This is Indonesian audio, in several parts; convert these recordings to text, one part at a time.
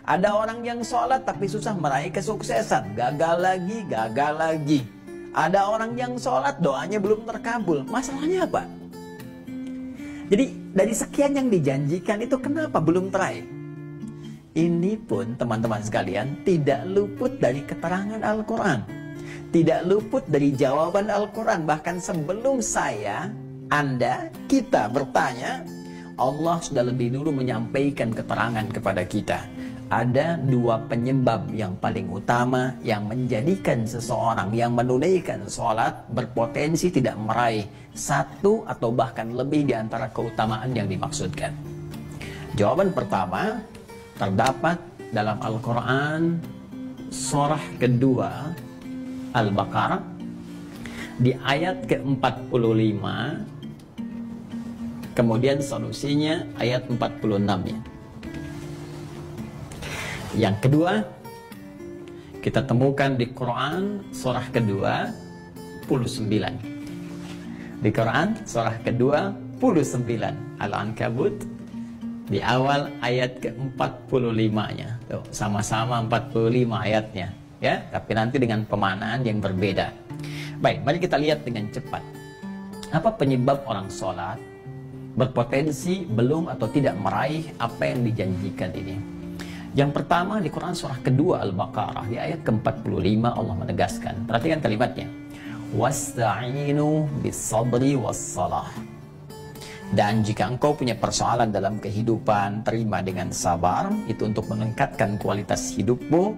Ada orang yang sholat tapi susah meraih kesuksesan, gagal lagi, gagal lagi. Ada orang yang sholat doanya belum terkabul, masalahnya apa? Jadi dari sekian yang dijanjikan itu kenapa belum teraih? Ini pun teman-teman sekalian tidak luput dari keterangan Al-Quran, tidak luput dari jawaban Al-Quran. Bahkan sebelum saya, Anda, kita bertanya, Allah sudah lebih dulu menyampaikan keterangan kepada kita. Ada dua penyebab yang paling utama yang menjadikan seseorang yang menunaikan sholat berpotensi tidak meraih satu atau bahkan lebih di antara keutamaan yang dimaksudkan. Jawaban pertama terdapat dalam Al-Quran surah kedua Al-Baqarah di ayat ke-45, kemudian solusinya ayat 46-nya. Yang kedua, kita temukan di Quran surah kedua 29. Di Quran surah kedua 29 Al-Ankabut di awal ayat ke-45-nya. Tuh, sama-sama 45 ayatnya, ya, tapi nanti dengan pemaknaan yang berbeda. Baik, mari kita lihat dengan cepat. Apa penyebab orang sholat berpotensi belum atau tidak meraih apa yang dijanjikan ini? Yang pertama, di Quran surah kedua Al-Baqarah di ayat ke-45 Allah menegaskan. Perhatikan kalimatnya. Wasta'inu bis-sabri was-salah. Dan jika engkau punya persoalan dalam kehidupan, terima dengan sabar, itu untuk meningkatkan kualitas hidupmu.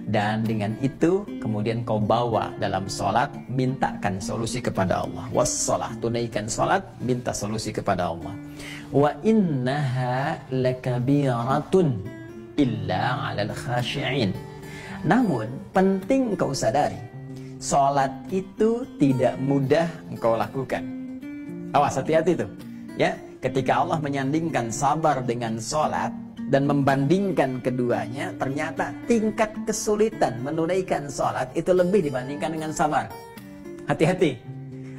Dan dengan itu kemudian kau bawa dalam sholat, mintakan solusi kepada Allah. Was-salah, tunaikan sholat, minta solusi kepada Allah. Wa innaha lakabiratun illa 'alal khashi'in. Namun penting kau sadari, sholat itu tidak mudah engkau lakukan. Awas, hati-hati tuh, ya. Ketika Allah menyandingkan sabar dengan sholat dan membandingkan keduanya, ternyata tingkat kesulitan menunaikan sholat itu lebih dibandingkan dengan sabar. Hati-hati.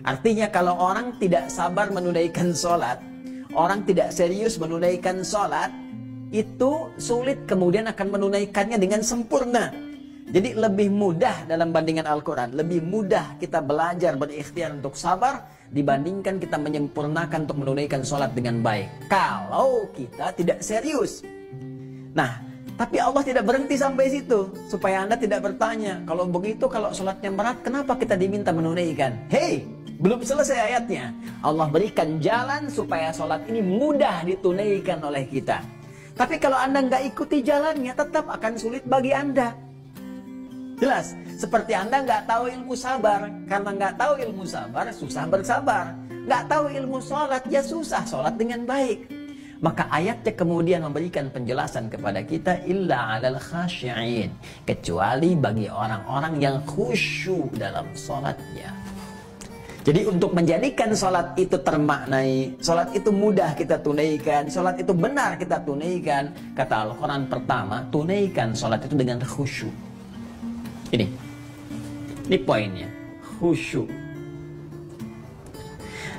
Artinya kalau orang tidak sabar menunaikan sholat, orang tidak serius menunaikan sholat, itu sulit kemudian akan menunaikannya dengan sempurna. Jadi lebih mudah dalam bandingan Al-Quran, lebih mudah kita belajar berikhtiar untuk sabar dibandingkan kita menyempurnakan untuk menunaikan sholat dengan baik, kalau kita tidak serius. Nah, tapi Allah tidak berhenti sampai situ, supaya Anda tidak bertanya, kalau begitu, kalau sholatnya berat, kenapa kita diminta menunaikan? Hei, belum selesai ayatnya. Allah berikan jalan supaya sholat ini mudah ditunaikan oleh kita. Tapi kalau Anda nggak ikuti jalannya, tetap akan sulit bagi Anda. Jelas, seperti Anda nggak tahu ilmu sabar. Karena nggak tahu ilmu sabar, susah bersabar. Nggak tahu ilmu sholat, ya susah sholat dengan baik. Maka ayatnya kemudian memberikan penjelasan kepada kita, illa 'alal khashi'in, kecuali bagi orang-orang yang khusyuk dalam sholatnya. Jadi untuk menjadikan sholat itu termaknai, sholat itu mudah kita tunaikan, sholat itu benar kita tunaikan, kata Al-Quran pertama, tunaikan sholat itu dengan khusyuk. Ini poinnya, khusyuk.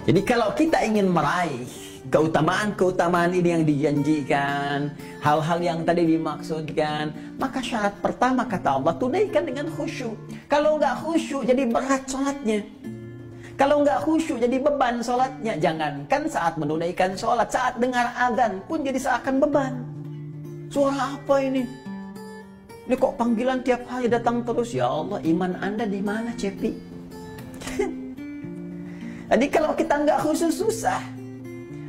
Jadi kalau kita ingin meraih keutamaan-keutamaan ini yang dijanjikan, hal-hal yang tadi dimaksudkan, maka syarat pertama kata Allah, tunaikan dengan khusyuk. Kalau nggak khusyuk, jadi berat sholatnya. Kalau nggak khusyuk jadi beban sholatnya. Jangankan saat menunaikan sholat, saat dengar azan pun jadi seakan beban. Suara apa ini? Ini kok panggilan tiap hari datang terus? Ya Allah, iman Anda di mana, Cepi? Jadi kalau kita nggak khusyuk susah.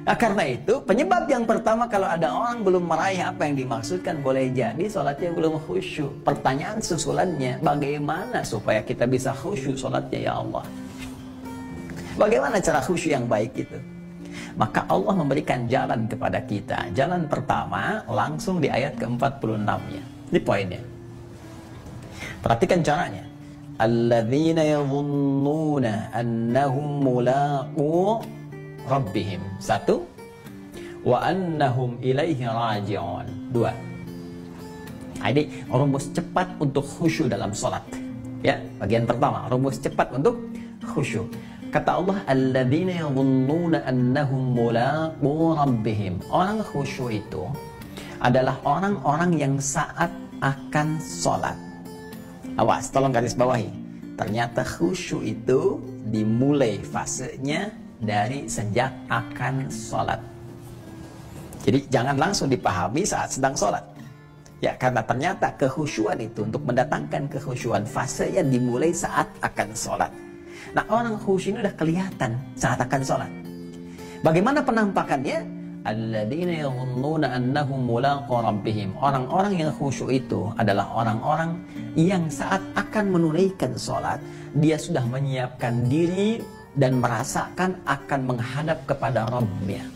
Nah, karena itu penyebab yang pertama, kalau ada orang belum meraih apa yang dimaksudkan, boleh jadi sholatnya belum khusyuk. Pertanyaan susulannya, bagaimana supaya kita bisa khusyuk sholatnya, ya Allah? Bagaimana cara khusyuk yang baik itu? Maka Allah memberikan jalan kepada kita. Jalan pertama langsung di ayat ke-46-nya. Ini poinnya. Perhatikan caranya. Alladzina yadhunnuna annahum mulaqu rabbihim. 1. Wa annahum ilaihi raji'un. 2. Jadi rumus cepat untuk khusyuk dalam sholat. Ya, bagian pertama, rumus cepat untuk khusyuk. Kata Allah, alladzina yadhunnuna annahum mulaqu rabbihim. Orang khusyuk itu adalah orang-orang yang saat akan sholat. Awas, tolong garis bawahi. Ternyata khusyuk itu dimulai fasenya dari sejak akan sholat. Jadi jangan langsung dipahami saat sedang sholat. Ya, karena ternyata kekhusyuan itu, untuk mendatangkan kekhusyuan, fasenya dimulai saat akan sholat. Nah, orang khusyuk ini udah kelihatan saat akan sholat. Bagaimana penampakannya? Alladzina yadhunnuna annahum mulaqu rabbihim. Orang-orang yang khusyuk itu adalah orang-orang yang saat akan menunaikan sholat, dia sudah menyiapkan diri dan merasakan akan menghadap kepada Rabbnya.